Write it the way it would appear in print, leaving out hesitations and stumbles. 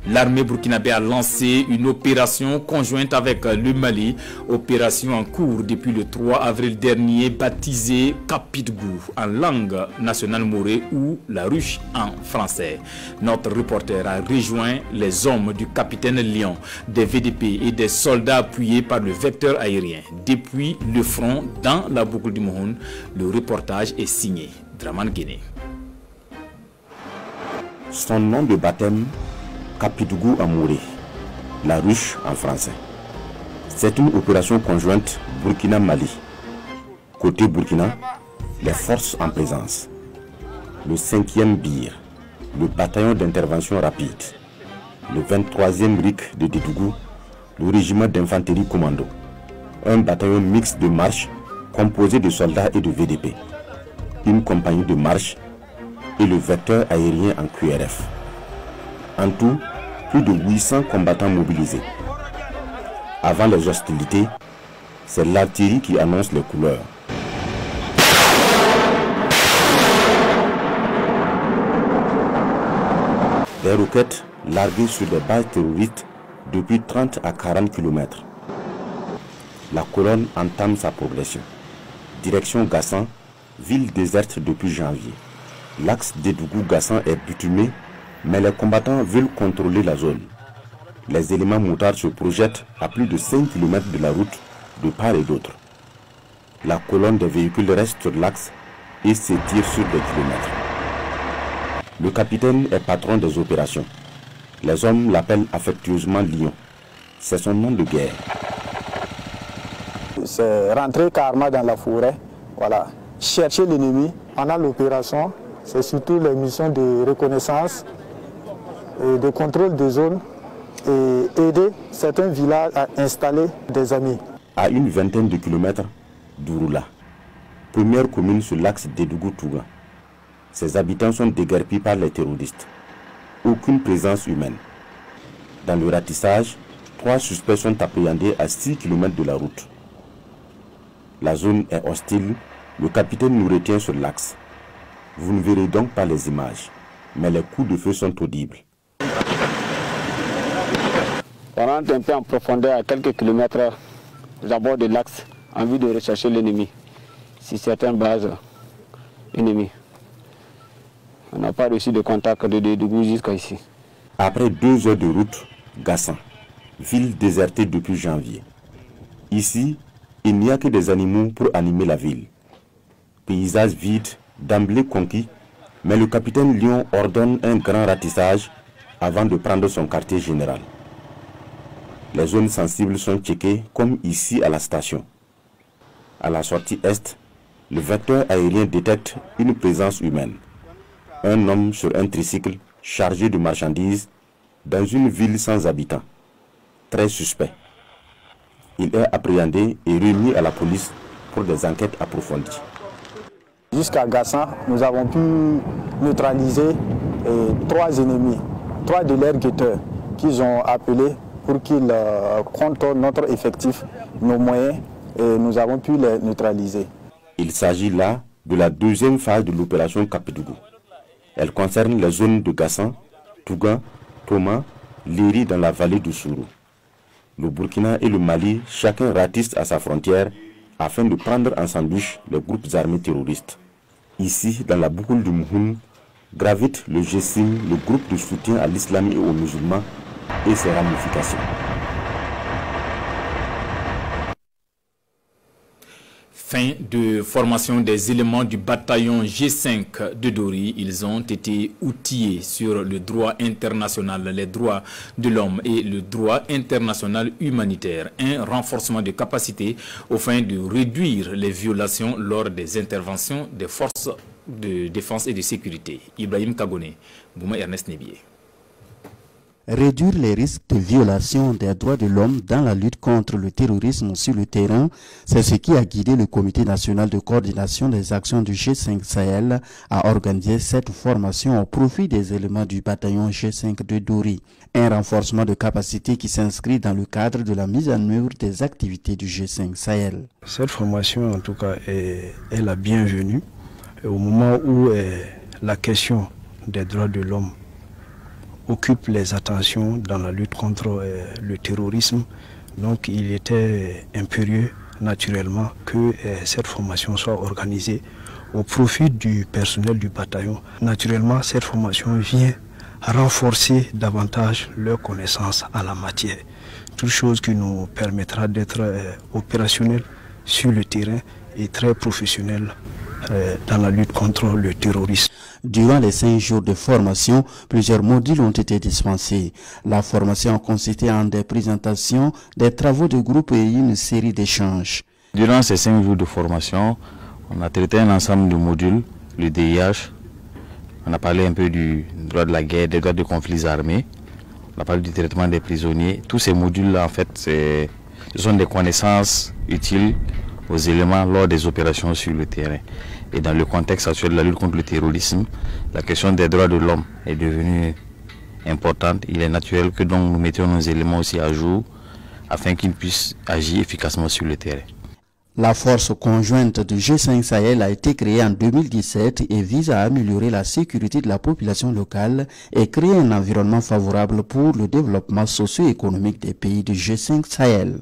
L'armée burkinabé a lancé une opération conjointe avec le Mali, opération en cours depuis le 3 avril dernier, baptisée Kapitgou en langue nationale morée ou la ruche en français. Notre reporter a rejoint les hommes du capitaine Lion, des VDP et des soldats appuyés par le vecteur aérien. Depuis le front dans la boucle du Mohon, le reportage est signé Draman Guéné. Son nom de baptême, Kapitgou Amouré, la ruche en français. C'est une opération conjointe Burkina-Mali. Côté Burkina, les forces en présence. Le 5e BIR, le bataillon d'intervention rapide. Le 23e RIC de Dédougou, le régiment d'infanterie commando. Un bataillon mixte de marche composé de soldats et de VDP. Une compagnie de marche et le vecteur aérien en QRF. En tout, plus de 800 combattants mobilisés. Avant les hostilités, c'est l'artillerie qui annonce les couleurs. Des roquettes larguées sur des bases terroristes depuis 30 à 40 km. La colonne entame sa progression. Direction Gassan, ville déserte depuis janvier. L'axe Dédougou-Gassan est bitumé, mais les combattants veulent contrôler la zone. Les éléments moutards se projettent à plus de 5 km de la route de part et d'autre. La colonne des véhicules reste sur l'axe et s'étire sur des kilomètres. Le capitaine est patron des opérations. Les hommes l'appellent affectueusement Lion. C'est son nom de guerre. C'est rentrer carrément dans la forêt, voilà. Chercher l'ennemi pendant l'opération. C'est surtout les missions de reconnaissance et de contrôle des zones et aider certains villages à installer des amis. À une vingtaine de kilomètres d'Ouroula, première commune sur l'axe Dédougou-Tougan. Ses habitants sont déguerpis par les terroristes. Aucune présence humaine. Dans le ratissage, 3 suspects sont appréhendés à 6 km de la route. La zone est hostile, le capitaine nous retient sur l'axe. Vous ne verrez donc pas les images, mais les coups de feu sont audibles. On rentre un peu en profondeur à quelques kilomètres d'abord de l'axe en vue de rechercher l'ennemi, sur certaines bases ennemies. On n'a pas reçu de contact de Dédougou jusqu'à ici. Après 2 heures de route, Gassan, ville désertée depuis janvier. Ici, il n'y a que des animaux pour animer la ville. Paysage vide, d'emblée conquis, mais le capitaine Lion ordonne un grand ratissage avant de prendre son quartier général. Les zones sensibles sont checkées comme ici à la station. À la sortie est, le vecteur aérien détecte une présence humaine. Un homme sur un tricycle chargé de marchandises dans une ville sans habitants. Très suspect. Il est appréhendé et remis à la police pour des enquêtes approfondies. Jusqu'à Gassan, nous avons pu neutraliser 3 ennemis, 3 de leurs guetteurs qu'ils ont appelés pour qu'ils contrôlent notre effectif, nos moyens, et nous avons pu les neutraliser. Il s'agit là de la 2e phase de l'opération Kapitgou. Elle concerne les zones de Gassan, Tougan, Toma, Léry dans la vallée du Sourou. Le Burkina et le Mali, chacun ratisse à sa frontière afin de prendre en sandwich les groupes armés terroristes. Ici, dans la boucle du Mouhoun, gravite le GSIM, le groupe de soutien à l'islam et aux musulmans, et ses ramifications. Fin de formation des éléments du bataillon G5 de Dori. Ils ont été outillés sur le droit international, les droits de l'homme et le droit international humanitaire. Un renforcement de capacité au fin de réduire les violations lors des interventions des forces de défense et de sécurité. Ibrahim Kagone, Bouma Ernest Nebié. Réduire les risques de violation des droits de l'homme dans la lutte contre le terrorisme sur le terrain, c'est ce qui a guidé le Comité national de coordination des actions du G5 Sahel à organiser cette formation au profit des éléments du bataillon G5 de Dori. Un renforcement de capacité qui s'inscrit dans le cadre de la mise en œuvre des activités du G5 Sahel. Cette formation, en tout cas, est la bienvenue au moment où la question des droits de l'homme occupe les attentions dans la lutte contre le terrorisme. Donc il était impérieux naturellement que cette formation soit organisée au profit du personnel du bataillon. Naturellement, cette formation vient renforcer davantage leur connaissance à la matière. Toute chose qui nous permettra d'être opérationnels sur le terrain et très professionnels dans la lutte contre le terrorisme. Durant les 5 jours de formation, plusieurs modules ont été dispensés. La formation a consisté en des présentations, des travaux de groupe et une série d'échanges. Durant ces 5 jours de formation, on a traité un ensemble de modules, le DIH, on a parlé un peu du droit de la guerre, des droits de conflits armés, on a parlé du traitement des prisonniers. Tous ces modules-là, en fait, ce sont des connaissances utiles aux éléments lors des opérations sur le terrain. Et dans le contexte actuel de la lutte contre le terrorisme, la question des droits de l'homme est devenue importante. Il est naturel que donc nous mettions nos éléments aussi à jour afin qu'ils puissent agir efficacement sur le terrain. La force conjointe du G5 Sahel a été créée en 2017 et vise à améliorer la sécurité de la population locale et créer un environnement favorable pour le développement socio-économique des pays du G5 Sahel.